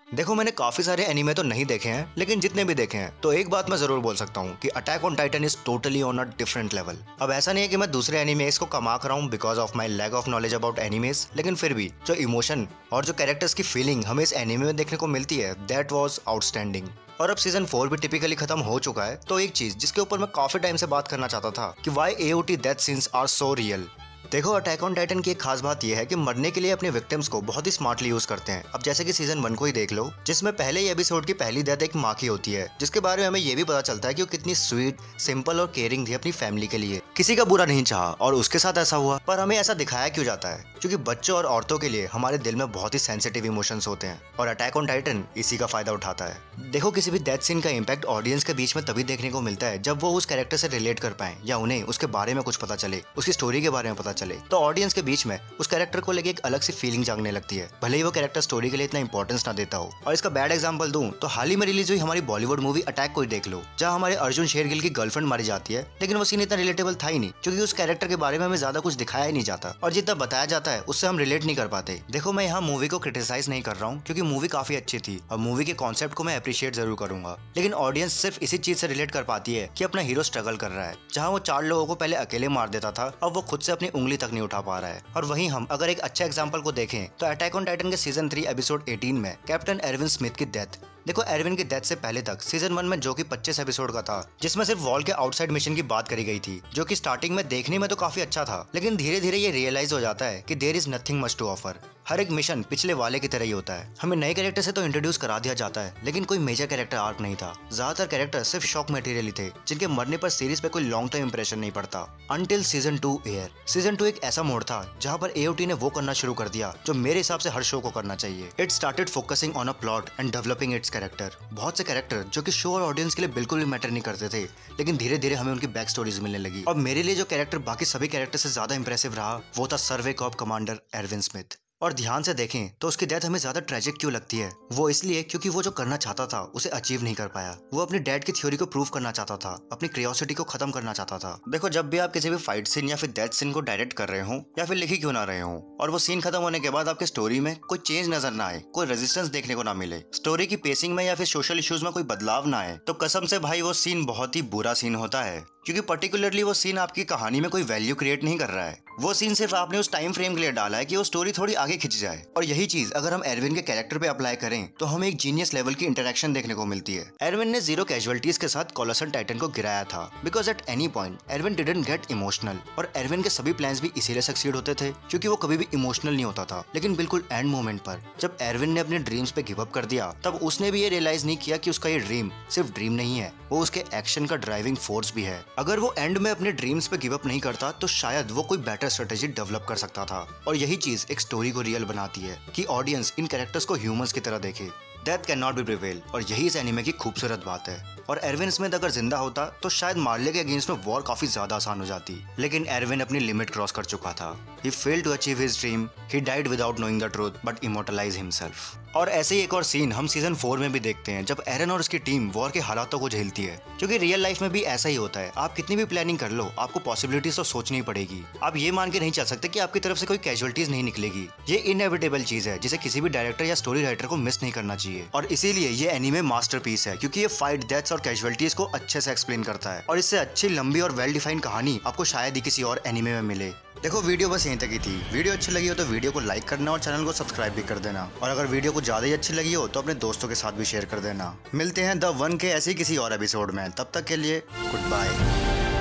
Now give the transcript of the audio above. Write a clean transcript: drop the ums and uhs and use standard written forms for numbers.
देखो मैंने काफी सारे एनीमे तो नहीं देखे हैं, लेकिन जितने भी देखे हैं तो एक बात मैं जरूर बोल सकता हूँ कि attack on Titan is totally on a different level. अब ऐसा नहीं है कि मैं दूसरे एनिमेस को कमा कर रहा हूँ because of my lack of knowledge about animes, लेकिन फिर भी जो इमोशन और जो कैरेक्टर्स की फीलिंग हमें इस एनिमे में देखने को मिलती है दैट वॉज आउटस्टैंडिंग। और अब सीजन 4 भी टिपिकली खत्म हो चुका है, तो एक चीज जिसके ऊपर मैं काफी टाइम से बात करना चाहता था कि why AOT death scenes are so real. देखो अटैक ऑन टाइटन की एक खास बात यह है कि मरने के लिए अपने विक्टिम्स को बहुत ही स्मार्टली यूज करते हैं। अब जैसे कि सीजन 1 को ही देख लो, जिसमें पहले ही एपिसोड की पहली डेथ एक माँ की होती है, जिसके बारे में हमें यह भी पता चलता है कि वो कितनी स्वीट, सिंपल और केयरिंग थी अपनी फैमिली के लिए, किसी का बुरा नहीं चाहा और उसके साथ ऐसा हुआ। पर हमें ऐसा दिखाया क्यों जाता है? क्योंकि बच्चों और औरतों के लिए हमारे दिल में बहुत ही सेंसिटिव इमोशंस होते हैं और अटैक ऑन टाइटन इसी का फायदा उठाता है। देखो किसी भी डेथ सीन का इम्पैक्ट ऑडियंस के बीच में तभी देखने को मिलता है जब वो उस कैरेक्टर से रिलेट कर पाए या उन्हें उसके बारे में कुछ पता चले, उसकी स्टोरी के बारे में पता चले, तो ऑडियंस के बीच में उस कैरेक्टर को लेके एक अलग सी फीलिंग जागने लगती है, भले ही वो कैरेक्टर स्टोरी के लिए इतना इंपॉर्टेंस ना देता हो। और इसका बैड एग्जांपल दूं तो हाल ही में रिलीज हुई हमारी बॉलीवुड मूवी अटैक को ही देख लो, जहां हमारे अर्जुन शेरगिल की गर्लफ्रेंड मारी जाती है, लेकिन वो सीन इतना रिलेटेबल था ही नहीं क्योंकि उस कैरेक्टर के बारे में हमें ज्यादा कुछ दिखाया ही नहीं जाता और जितना बताया जाता है उससे हम रिलेट नहीं कर पाते। देखो मैं यहाँ मूवी को क्रिटिसाइज नहीं कर रहा हूँ क्योंकि मूवी काफी अच्छी थी और मूवी के कॉन्सेप्ट को मैं अप्रिशिएट जरूर करूंगा, लेकिन ऑडियंस सिर्फ इसी चीज से रिलेट कर पाती है कि अपना हीरो स्ट्रगल कर रहा है। जहाँ वो 4 लोगों को पहले अकेले मार देता था, अब वो खुद से अपनी उंगली तक नहीं उठा पा रहा है। और वहीं हम अगर एक अच्छा एग्जांपल को देखें तो अटैक ऑन टाइटन के सीजन 3 एपिसोड 18 में कैप्टन एरविन स्मिथ की डेथ। देखो एरविन की डेथ से पहले तक सीजन 1 में जो कि 25 एपिसोड का था, जिसमें सिर्फ वॉल के आउटसाइड मिशन की बात करी गई थी, जो कि स्टार्टिंग में देखने में तो काफी अच्छा था, लेकिन धीरे धीरे ये रियलाइज हो जाता है कि there is nothing much to offer. हर एक मिशन पिछले वाले की तरह ही होता है। हमें नए कैरेक्टर से तो इंट्रोड्यूस करा दिया जाता है, लेकिन कोई मेजर कैरेक्टर आर्क नहीं था। ज्यादातर कैरेक्टर सिर्फ शॉक मटेरियल ही थे, जिनके मरने पर सीरीज पे कोई लॉन्ग टर्म इंप्रेशन नहीं पड़ता। Until season 2 air. सीजन 2 एक ऐसा मोड़ था जहाँ पर एओटी ने वो करना शुरू कर दिया जो मेरे हिसाब से हर शो को करना चाहिए। It started focusing on a plot and developing it's character. बहुत से कैरेक्टर जो कि शो और ऑडियंस के लिए बिल्कुल भी मैटर नहीं करते थे, लेकिन धीरे धीरे हमें उनकी बैक स्टोरीज मिलने लगी। और मेरे लिए जो कैरेक्टर बाकी सभी कैरेक्टर से ज्यादा इंप्रेसिव रहा वो था सर्वे कॉप कमांडर एरविन स्मिथ। और ध्यान से देखें तो उसकी डेथ हमें ज्यादा ट्रेजिक क्यों लगती है? वो इसलिए क्योंकि वो जो करना चाहता था उसे अचीव नहीं कर पाया। वो अपने डैड की थ्योरी को प्रूव करना चाहता था, अपनी क्यूरियोसिटी को खत्म करना चाहता था। देखो जब भी आप किसी भी फाइट सीन या फिर डेथ सीन को डायरेक्ट कर रहे हो या फिर लिखी क्यों ना रहे हो और वो सीन खत्म होने के बाद आपकी स्टोरी में कोई चेंज नजर ना आए, कोई रेजिस्टेंस देखने को ना मिले, स्टोरी की पेसिंग में या फिर सोशल इश्यूज में कोई बदलाव ना आए, तो कसम से भाई वो सीन बहुत ही बुरा सीन होता है। क्योंकि पर्टिकुलरली वो सीन आपकी कहानी में कोई वैल्यू क्रिएट नहीं कर रहा है। वो सीन सिर्फ आपने उस टाइम फ्रेम के लिए डाला है कि वो स्टोरी थोड़ी आगे खिंच जाए। और यही चीज अगर हम एरविन के कैरेक्टर पे अप्लाई करें तो हमें एक जीनियस लेवल की इंटरेक्शन देखने को मिलती है। एरविन ने 0 कैजुअलिटीज के साथ कोलोसल टाइटन को गिराया था because at any point Erwin didn't get emotional. और एरविन के सभी प्लान्स भी इसीलिए सक्सीड होते थे क्योंकि वो कभी भी इमोशनल नहीं होता था। लेकिन बिल्कुल एंड मोमेंट पर जब एरविन ने अपने ड्रीम्स पे गिव अप कर दिया, तब उसने भी ये रियलाइज नहीं किया कि उसका ये ड्रीम सिर्फ ड्रीम नहीं है, वो उसके एक्शन का ड्राइविंग फोर्स भी है। अगर वो एंड में अपने ड्रीम्स पे गिव अप नहीं करता तो शायद वो कोई बेटर स्ट्रेटेजी डेवलप कर सकता था। और यही चीज एक स्टोरी को रियल बनाती है कि ऑडियंस इन कैरेक्टर्स को ह्यूमंस की तरह देखे। Death can not be prevail, और यही इस एनिमे की खूबसूरत बात है। और एरविन स्मिथ अगर जिंदा होता तो शायद मार्ले के अगेंस्ट में वॉर काफी ज्यादा आसान हो जाती, लेकिन एरविन अपनी लिमिट क्रॉस कर चुका था। He failed to achieve his dream. He died without knowing the truth, but immortalized himself. और ऐसे ही एक और सीन हम सीजन 4 में भी देखते हैं जब एरन और उसकी टीम वॉर के हालातों को झेलती है, क्योंकि रियल लाइफ में भी ऐसा ही होता है। आप कितनी भी प्लानिंग कर लो, आपको पॉसिबिलिटीज तो सोचनी पड़ेगी। आप ये मान के नहीं चल सकते कि आपकी तरफ से कोई कैजुअलिटीज नहीं निकलेगी। ये इनएविटेबल चीज है जिसे किसी भी डायरेक्टर या स्टोरी राइटर को मिस नहीं करना चाहिए। और इसीलिए ये एनीमे मास्टरपीस है, क्योंकि ये फाइट, डेथ्स और कैजुअलिटीज को अच्छे से एक्सप्लेन करता है। और इससे अच्छी, लंबी और वेल डिफाइंड कहानी आपको शायद ही किसी और एनीमे में मिले। देखो वीडियो बस यहीं तक ही थी। वीडियो अच्छी लगी हो तो वीडियो को लाइक करना और चैनल को सब्सक्राइब भी कर देना। और अगर वीडियो को ज़्यादा ही अच्छी लगी हो तो अपने दोस्तों के साथ भी शेयर कर देना। मिलते हैं द वन के ऐसे ही किसी और एपिसोड में। तब तक के लिए गुड बाय।